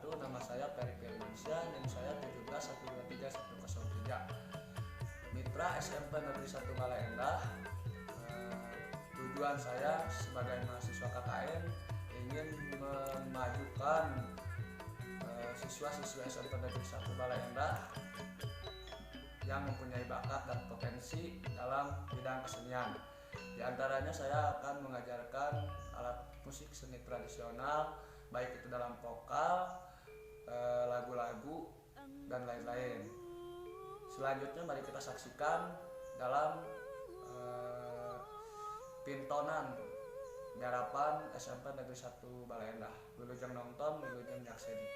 wabarakatuh. Nama saya Ferry Firmansyah, NIM saya 17123 Mitra SMP Negeri 1 Bale Endah. Tujuan saya sebagai mahasiswa KKN ingin memajukan siswa-siswa SMP Negeri 1 Bale Endah yang mempunyai bakat dan potensi dalam bidang kesenian. Di antaranya saya akan mengajarkan alat musik seni tradisional, baik itu dalam vokal, lagu-lagu, dan lain-lain. Selanjutnya mari kita saksikan dalam pintonan nyarapan SMP Negeri 1 Bale Endah. Wilujeng nonton, wilujeng nyakseni.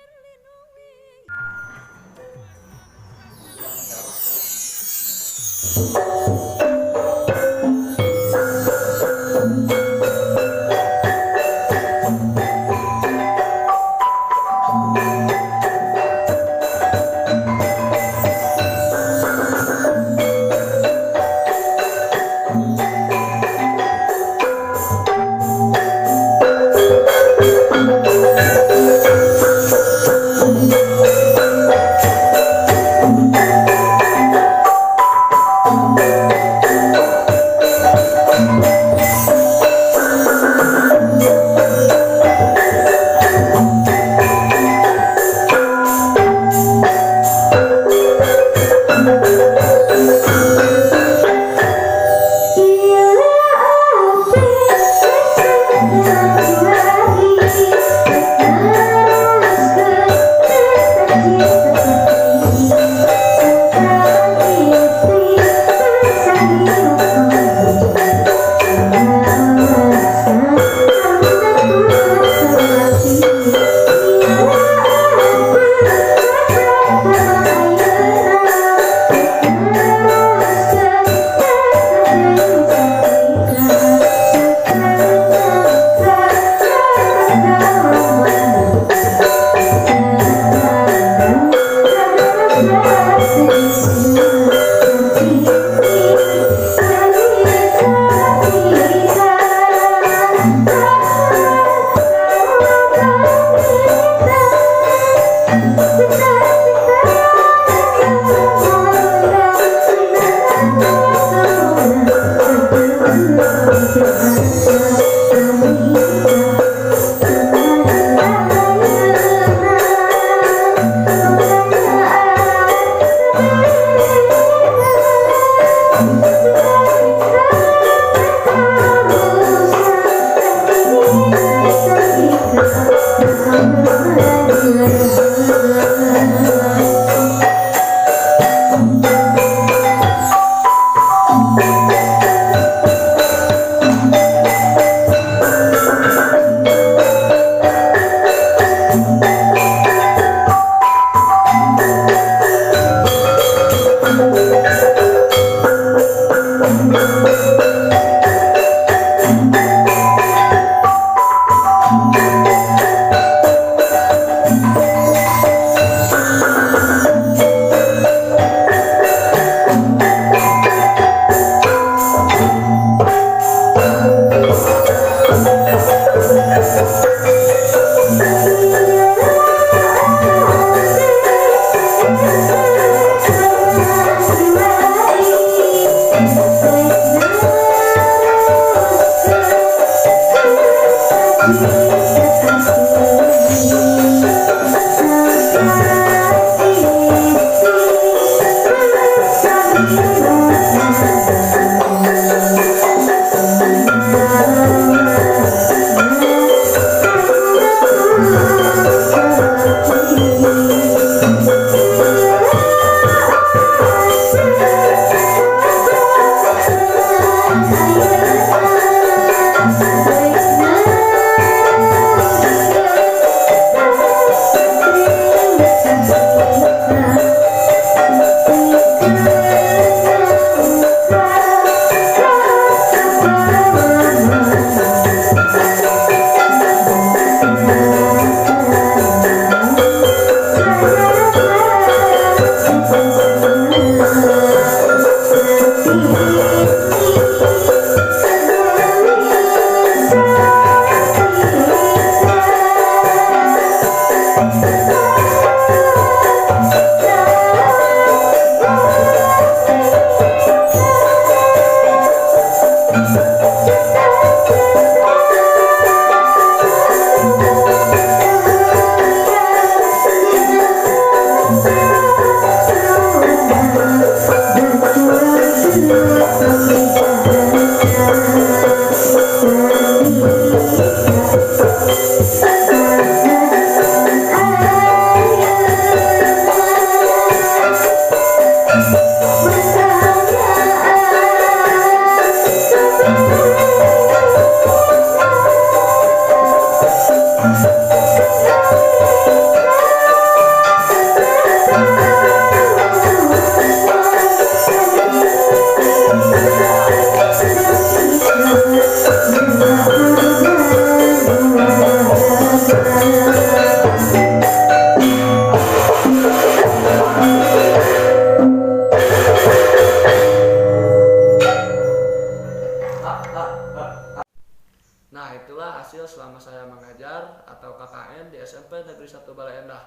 saya mengajar atau KKN di SMP Negeri 1 Bale Endah.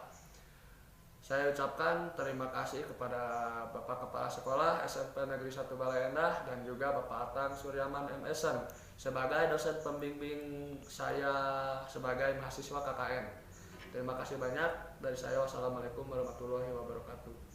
Saya ucapkan terima kasih kepada Bapak Kepala Sekolah SMP Negeri 1 Bale Endah dan juga Bapak Atang Suryaman MSN sebagai dosen pembimbing saya sebagai mahasiswa KKN. Terima kasih banyak dari saya. Wassalamualaikum warahmatullahi wabarakatuh.